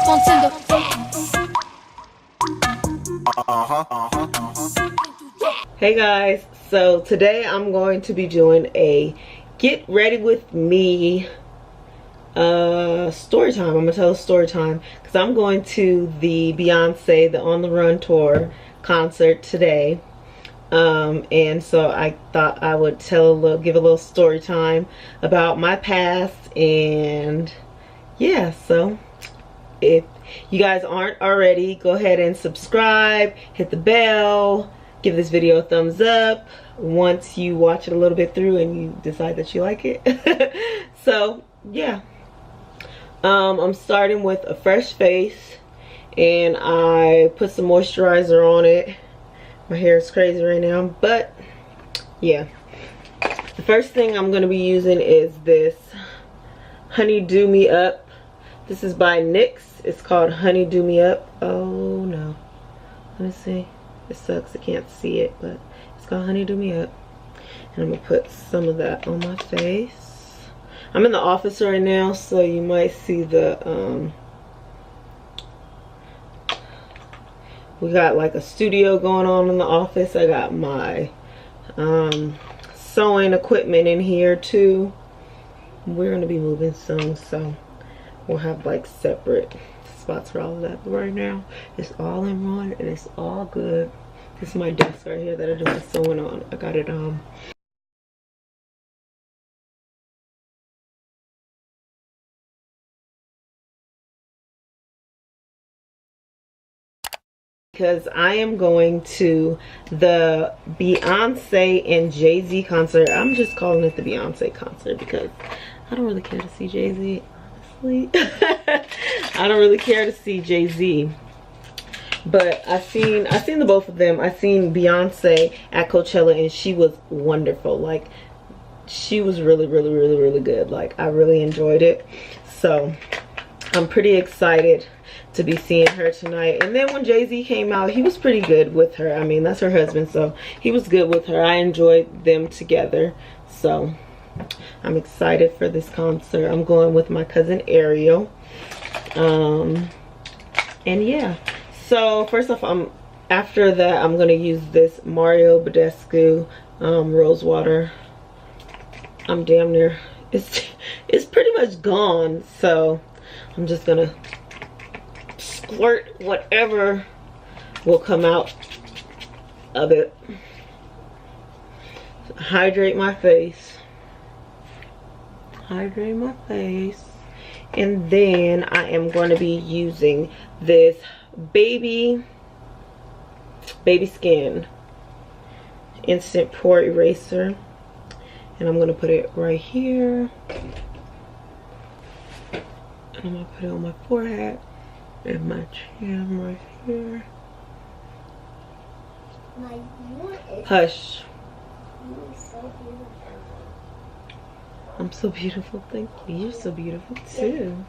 Hey guys, so today I'm going to be doing a get ready with me story time. I'm gonna tell a story time because I'm going to the Beyonce the On the Run tour concert today, and so I thought I would give a little story time about my past. And yeah, so if you guys aren't already, go ahead and subscribe, hit the bell, give this video a thumbs up once you watch it a little bit through and you decide that you like it. So yeah, I'm starting with a fresh face, and I put some moisturizer on it. My hair is crazy right now, but yeah, the first thing I'm going to be using is this Honey Do Me Up. This is by NYX. It's called Honey Do Me Up. Oh no, let me see. It sucks I can't see it, but it's called Honey Do Me Up. And I'm gonna put some of that on my face. I'm in the office right now, so you might see the we got like a studio going on in the office. I got my sewing equipment in here too. We're gonna be moving soon, so we'll have like separate spots for all of that, but right now it's all in one and it's all good. This is my desk right here that I do my sewing on. I got it because I am going to the Beyonce and Jay-Z concert. I'm just calling it the Beyonce concert because I don't really care to see Jay-Z, honestly. I don't really care to see Jay-Z, but I seen the both of them. I seen Beyonce at Coachella and she was wonderful. Like, she was really good. Like, I really enjoyed it. So I'm pretty excited to be seeing her tonight. And then when Jay-Z came out, he was pretty good with her. I mean, that's her husband, so he was good with her. I enjoyed them together. So I'm excited for this concert. I'm going with my cousin Ariel. And yeah, so first off, after that I'm gonna use this Mario Badescu rose water. I'm damn near, it's pretty much gone, so I'm just gonna squirt whatever will come out of it. Hydrate my face, and then I am going to be using this baby skin instant pore eraser, and I'm going to put it right here, and I'm going to put it on my forehead and my chin right here. Hush. I'm so beautiful, thank you. You're so beautiful too.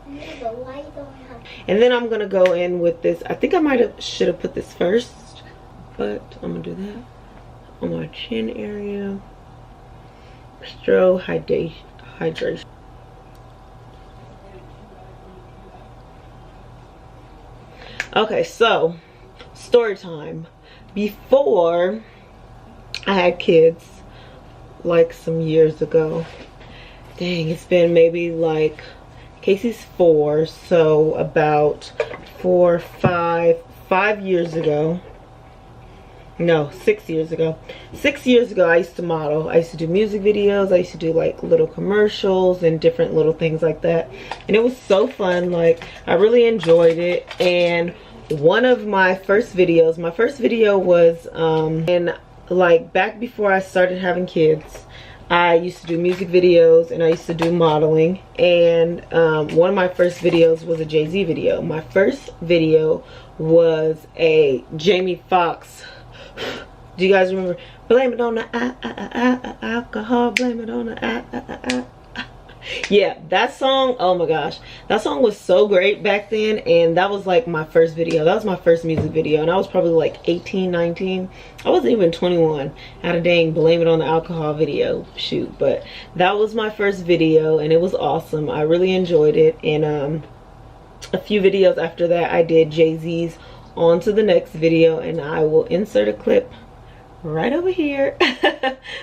And then I'm gonna go in with this. I think I should have put this first, but I'm gonna do that on my chin area. Strobe hydration. Okay, so story time. Before I had kids, like some years ago, dang, it's been maybe like, Casey's 4, so about 5 years ago. No, 6 years ago. 6 years ago, I used to model. I used to do music videos. I used to do like little commercials and different little things like that. And it was so fun. Like, I really enjoyed it. And one of my first videos, was in like back before I started having kids. I used to do music videos and I used to do modeling, and one of my first videos was a Jay-Z video. My first video was a Jamie Foxx. Do you guys remember? Blame it on the alcohol, blame it on the Yeah, that song, oh my gosh, that song was so great back then, and that was like my first video. That was my first music video, and I was probably like 18, 19. I wasn't even 21. I had a dang Blame It on the Alcohol video shoot, but that was my first video, and it was awesome. I really enjoyed it, and a few videos after that, I did Jay-Z's On to the Next video, and I will insert a clip right over here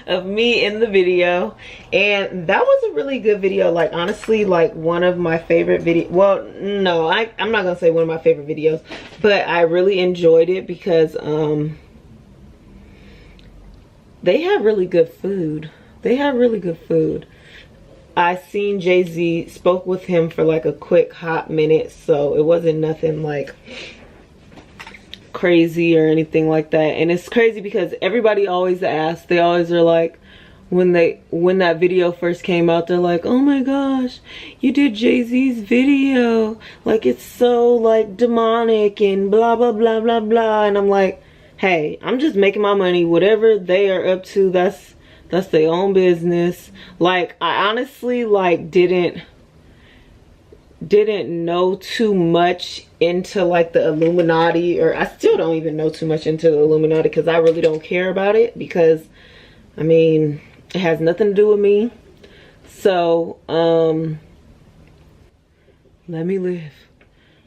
of me in the video. And that was a really good video. Like, honestly, like one of my favorite video. Well, no, I'm not gonna say one of my favorite videos, but I really enjoyed it because they have really good food. They have really good food. I seen Jay-Z, spoke with him for like a quick hot minute, so it wasn't nothing like crazy or anything like that. And it's crazy because everybody always asks, they always are like, when that video first came out, they're like, oh my gosh, you did Jay-Z's video, like it's so like demonic and blah blah blah blah blah. And I'm like, hey, I'm just making my money. Whatever they are up to, that's their own business. Like, I honestly like didn't know too much into like the Illuminati, or I still don't even know too much into the Illuminati because I really don't care about it, because I mean, it has nothing to do with me. So let me live.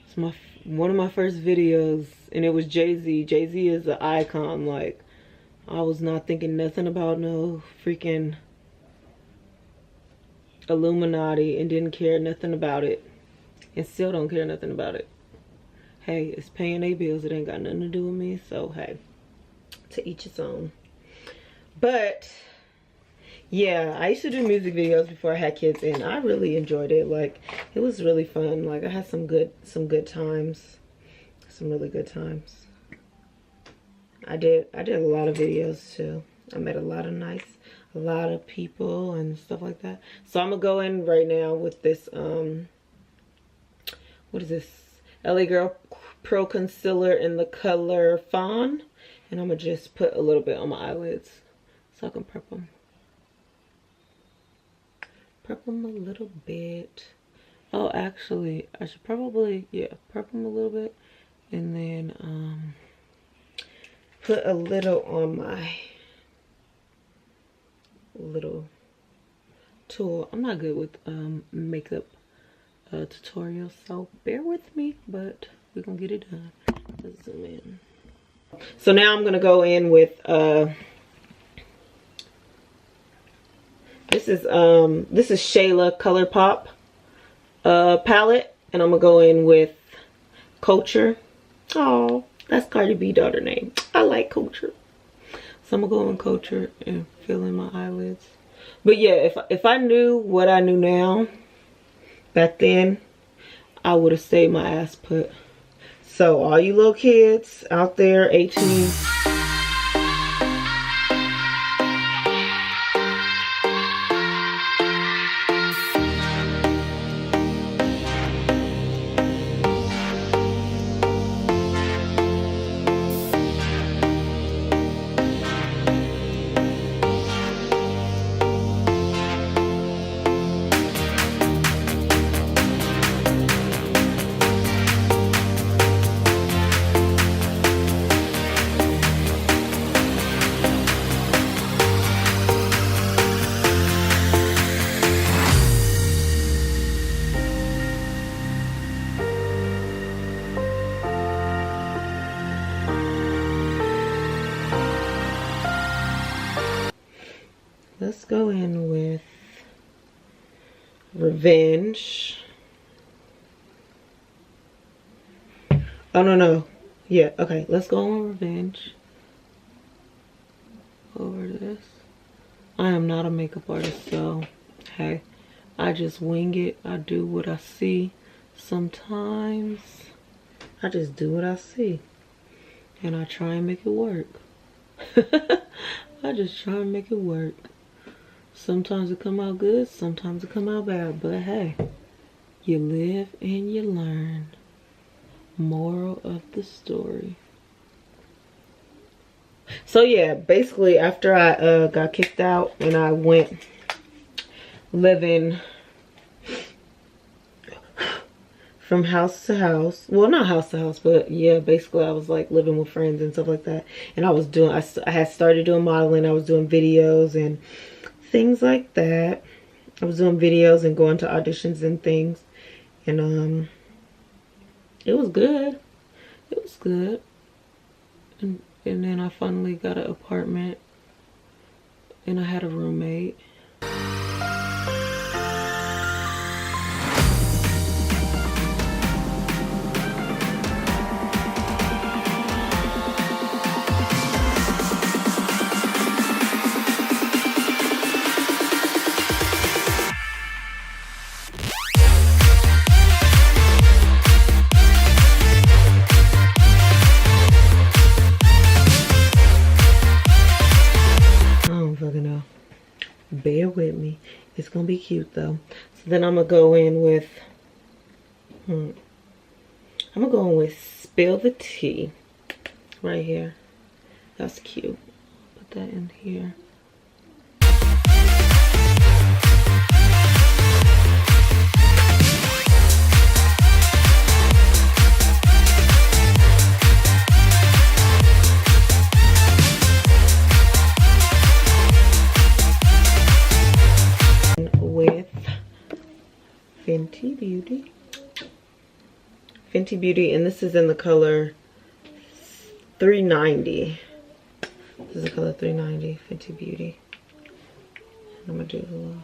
It's one of my first videos, and it was Jay-Z. Jay-Z is an icon. Like, I was not thinking nothing about no freaking Illuminati and didn't care nothing about it. And still don't care nothing about it. Hey, it's paying their bills. It ain't got nothing to do with me. So, hey, to each its own. But, yeah, I used to do music videos before I had kids, and I really enjoyed it. Like, it was really fun. Like, I had some good times. Some really good times. I did a lot of videos too. I met a lot of people and stuff like that. So I'm gonna go in right now with this what is this, LA Girl Pro Concealer in the color Fawn, and I'm gonna just put a little bit on my eyelids so I can prep them a little bit. Oh, actually, I should probably, yeah, prep them a little bit, and then put a little on my little tool. I'm not good with makeup tutorials, so bear with me, but we're gonna get it done. Let's zoom in. So now I'm gonna go in with this is Shayla ColourPop palette, and I'm gonna go in with Culture. Oh, that's Cardi B daughter name. I like Culture. So I'm gonna go in Culture and fill in my eyelids. But yeah, if I knew what I knew now back then, I would have stayed my ass put. So all you little kids out there, 18. Let's go in with Revenge. Oh, no. Yeah, okay. Let's go on Revenge. Over this. I am not a makeup artist, so, hey. I just wing it. I do what I see. Sometimes I just do what I see. And I try and make it work. I just try and make it work. Sometimes it come out good, sometimes it come out bad, but hey, you live and you learn. Moral of the story. So yeah, basically after I got kicked out and I went living from house to house, well, not house to house, but yeah, basically I was like living with friends and stuff like that, and I had started doing modeling. I was doing videos and things like that. I was doing videos and going to auditions and things, and It was good. It was good. And then I finally got an apartment and I had a roommate. Bear with me. It's gonna be cute though. So then I'm gonna go in with Spill the Tea right here. That's cute. Put that in here. Fenty Beauty, and this is in the color 390. This is the color 390, Fenty Beauty. And I'm gonna do a little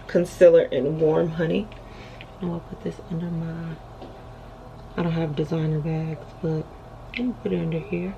concealer and warm honey. And I'll put this under my, I don't have designer bags, but I'm gonna put it under here.